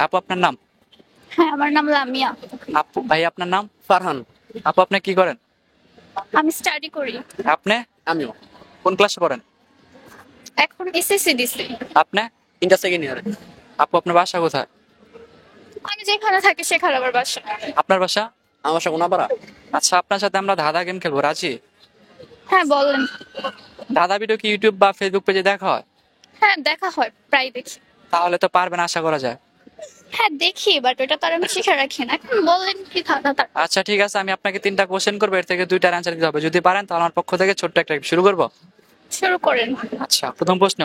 আপু আপনার নাম? হ্যাঁ, আমার নাম লামিয়া। আপু ভাই আপনার নাম? ফারহান। আপু আপনি কি করেন? আমি স্টাডি করি। আপনি আমিও কোন ক্লাসে পড়েন? এখন এসএসসি দিছি। আপনি? ইন্টার সেকেন্ড ইয়ারে। আপু আপনার বাসা কোথায়? আমি যেখানে থাকি সেখানে আমার বাসা। আপনার বাসা? আমার বাসা কোনাপাড়া। আচ্ছা, আপনার সাথে আমরা ধাঁধা গেম খেলবো, রাজি? হ্যাঁ বলেন। ধাঁধা ভিডিও কি ইউটিউব বা ফেসবুক পেজে দেখা হয়? হ্যাঁ দেখা হয়, প্রায় দেখি। তাহলে তো পারবেন আশা করা যায়। হ্যাঁ দেখি, বাট ওটা তো আর আমি শিখে রাখি না। এখন বলেন কি ধাঁধা। আচ্ছা ঠিক আছে, আমি আপনাকে 3টা কোশ্চেন করবো, এর থেকে 2টার অ্যান্সার দিতে হবে। যদি পারেন তাহলে আমার পক্ষ থেকে ছোট্ট একটা শুরু করবো। শুরু করেন। আচ্ছা, প্রথম প্রশ্ন।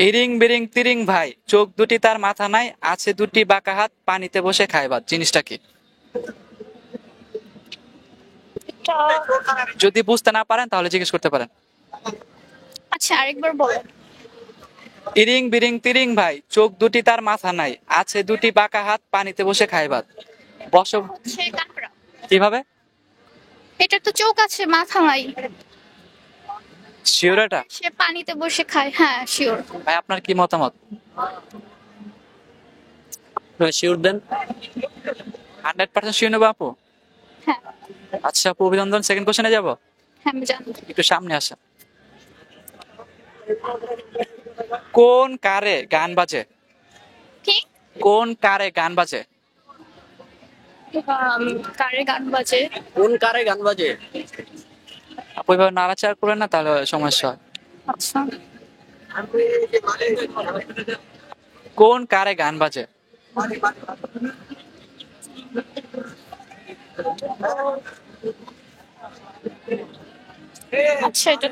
ইরিং বিরিং তিরিং ভাই, চোখ দুটি তার মাথা নাই, আছে দুটি বাঁকা হাত, পানিতে বসে খায় ভাত, জিনিসটা কি? এটা যদি বুঝতে না পারেন তাহলে জিজ্ঞেস করতে পারেন। আচ্ছা আরেকবার বলেন। ইরিং বিরিং তিরিং ভাই, চোখ দুটি তার মাথা নাই, আছে দুটি বাঁকা হাত, পানিতে বসে খায় ভাত। বস। হচ্ছে কাঁকড়া। কিভাবে? এটা তো চোখ আছে, মাথা নাই। শিওর এটা? সে পানিতে বসে খায়, হ্যাঁ শিওর। ভাই আপনার কি মতামত? শিওর দেন। 100% শিওর নেবো আপু? হ্যাঁ। আচ্ছা আপু, অভিনন্দন। সেকেন্ড কোশ্চেনে যাব। হ্যাঁ আমি জানি। একটু সামনে আসেন। কোন কারে গান বাজে? কি? কোন কারে গান বাজে? কারে গান বাজে? কোন কারে গান বাজে? আপু এভাবে নাড়াচাড়া করেন না, তাহলে সমস্যা হয়। আচ্ছা। কোন কারে গান বাজে? আচ্ছা এটা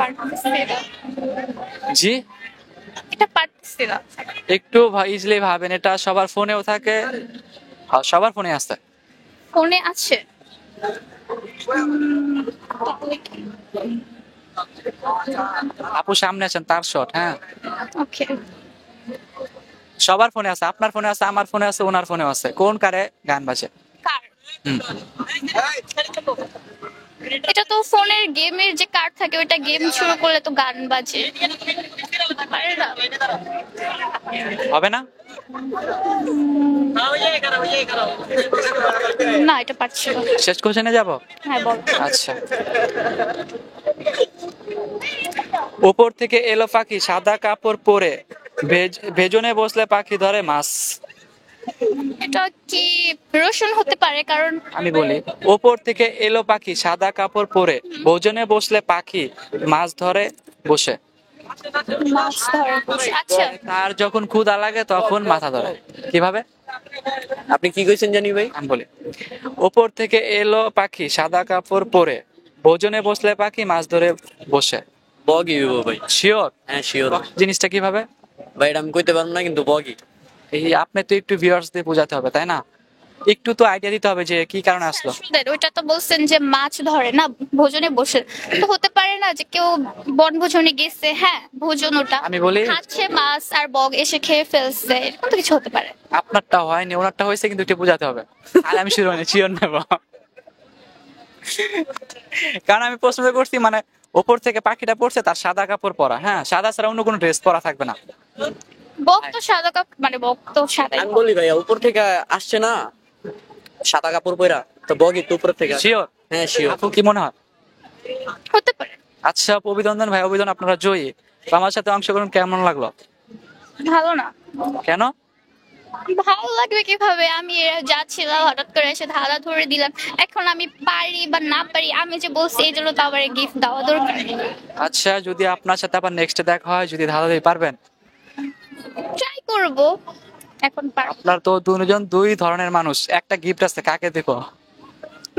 পারতেছি না। জি? এটা পারতেছি না। একটু ইজিলি ভাবেন, এটা সবার ফোনেও থাকে। হ্যাঁ, সবার ফোনে আছে। ফোনে আছে। তাহলে কি? আপু সামনে আছেন, তার শট। হ্যাঁ, ওকে। সবার ফোনে আছে, আপনার ফোনে আছে, আমার ফোনে আছে, ওনার ফোনেও আছে। কোন কারে গান বাজে? কার? হুম। এটা তো ফোনের গেমের যে কার্ড থাকে, ওইটা গেম শুরু করলে তো গান বাজে। পারে না। হবে না? না এটা পারছি না। শেষ কোশ্চেনে যাব। হ্যাঁ বল। আচ্ছা। উপর থেকে এলো পাখি সাদা কাপড় পরে, ভেজনে বসলে পাখি ধরে মাছ। এটা কি রসুন হতে পারে? কারণ আমি বলি, উপর থেকে এলো পাখি সাদা কাপড় পরে, ভোজনে বসলে পাখি মাছ ধরে বসে। মাছ ধরে বসে। আচ্ছা তার যখন ক্ষুধা লাগে তখন মাথা ধরে। কিভাবে? আপনি কি কইছেন জানি ভাই? আমি বলি, উপর থেকে এলো পাখি সাদা কাপড় পরে, ভোজনে বসলে পাখি মাছ ধরে বসে। বগি হইব ভাই। শিওর? হ্যাঁ শিওর। জিনিসটা কিভাবে? ভাই এটা আমি কইতে পারবো না, কিন্তু বগি। এই আপনি তো একটু ভিউয়ার্স দিয়ে বোঝাতে হবে, তাই না? একটু তো আইডিয়া দিতে হবে যে কি কারণে আসলো। শুনেন, ওইটা তো বলছেন যে মাছ ধরে না, ভোজনে বসে। তো হতে পারে না যে কেউ বনভোজনে গেছে, হ্যাঁ ভোজন ওটা আমি বলি, খাচ্ছে মাছ আর বগ এসে খেয়ে ফেলছে, এরকম তো কিছু হতে পারে। আপনারটা হয়নি, ওনারটা হয়েছে, কিন্তু একটু বোঝাতে হবে। আর আমি শিওর নেব। কারণ আমি প্রশ্ন করছি, মানে ওপর থেকে পাখিটা পড়ছে, তার সাদা কাপড় পরা, হ্যাঁ সাদা ছাড়া অন্য কোনো ড্রেস পরা থাকবে না। বক তো সাদা কাপ, মানে বক তো সাদাই। আমি বলি ভাইয়া, উপর থেকে আসছে না সাদা কাপড় পরা, তো বগি তো উপর থেকে। শিওর? হ্যাঁ শিওর। আপু কি মনে হয়? হতে পারে। আচ্ছা আপু, অভিনন্দন ভাই, অভিনন্দন, আপনারা জয়ী। তো আমার সাথে অংশগ্রহণ কেমন লাগলো? ভালো না। কেন? ভালো লাগবে কিভাবে? আমি যাচ্ছিলাম, হঠাৎ করে এসে ধাঁধা ধরে দিলাম। এখন আমি পারি বা না পারি, আমি যে বলছি এই জন্য তো আবার গিফট দেওয়া দরকার। আচ্ছা, যদি আপনার সাথে আবার নেক্সট দেখা হয়, যদি ধাঁধা দিতে পারবেন? ট্রাই করব। এখন পারবো আপনার তো দুজন দুই ধরনের মানুষ, একটা গিফট আছে, কাকে দেবো?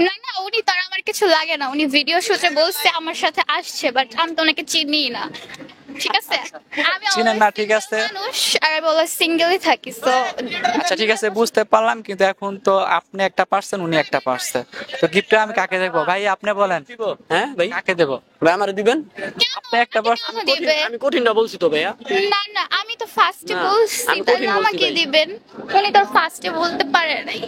না। না উনি তার, আমার কিছু লাগে না। উনি ভিডিও শুটে বলছে আমার সাথে আসছে, বাট আমি তো ওনাকে চিনি না। ঠিক আছে, আমি চিনেন না, ঠিক আছে। মানুষ আর আমি বলে সিঙ্গেলই থাকি, তো আচ্ছা ঠিক আছে, বুঝতে পারলাম, কিন্তু এখন তো আপনি একটা পার্সন, উনি একটা পার্সন, তো গিফটটা আমি কাকে দেবো ভাই, আপনি বলেন। হ্যাঁ ভাই, কাকে দেবো? ভাই আমারে দিবেন? আপনি একটা পার্সন। দিবে। আমি কঠিনটা বলছি তো ভাইয়া। না না, আমি তো ফার্স্টে না, বলছি, আমি তাহলে কঠিন বলছি আমাকে ভাই। দিবেন। উনি তো ফার্স্টে বলতে পারে নাই।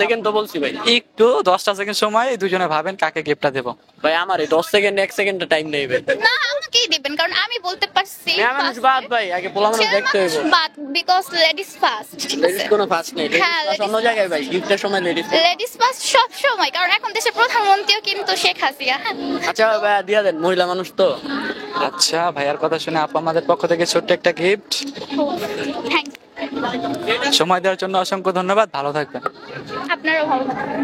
সেকেন্ড তো বলছি ভাই। একটু 10টা সেকেন্ড সময় দুজনে ভাবেন কাকে গিফটটা দেবো। ভাই আমার 10 সেকেন্ড 1 সেকেন্ড টাইম নেই ভাই। না আমাকেই দিবেন, কারণ আমি বলতে পারছি মেয়ে মানুষ বাদ ভাই, আগে পোলা মানুষ ছেলে দেখতে মানুষ হইব। বাদ বিকজ লেডিস ফার্স্ট ঠিক লেডিস আছে কোনো ফার্স্ট নেই, হ্যাঁ, লেডিস ladies অন্য জায়গায় ভাই, গিফটের সময় লেডিস। লেডিস ফার্স্ট সব সময়, কারণ এখন দেশের প্রধানমন্ত্রীও কিন্তু শেখ হাসিনা। আচ্ছা ভাই দিয়া দেন, মহিলা মানুষ তো। আচ্ছা ভাইয়ার কথা শুনে আপু আমাদের পক্ষ থেকে ছোট্ট একটা গিফট। থ্যাংক সময় দেওয়ার জন্য অসংখ্য ধন্যবাদ, ভালো থাকবেন। আপনারও ভালো থাকবেন।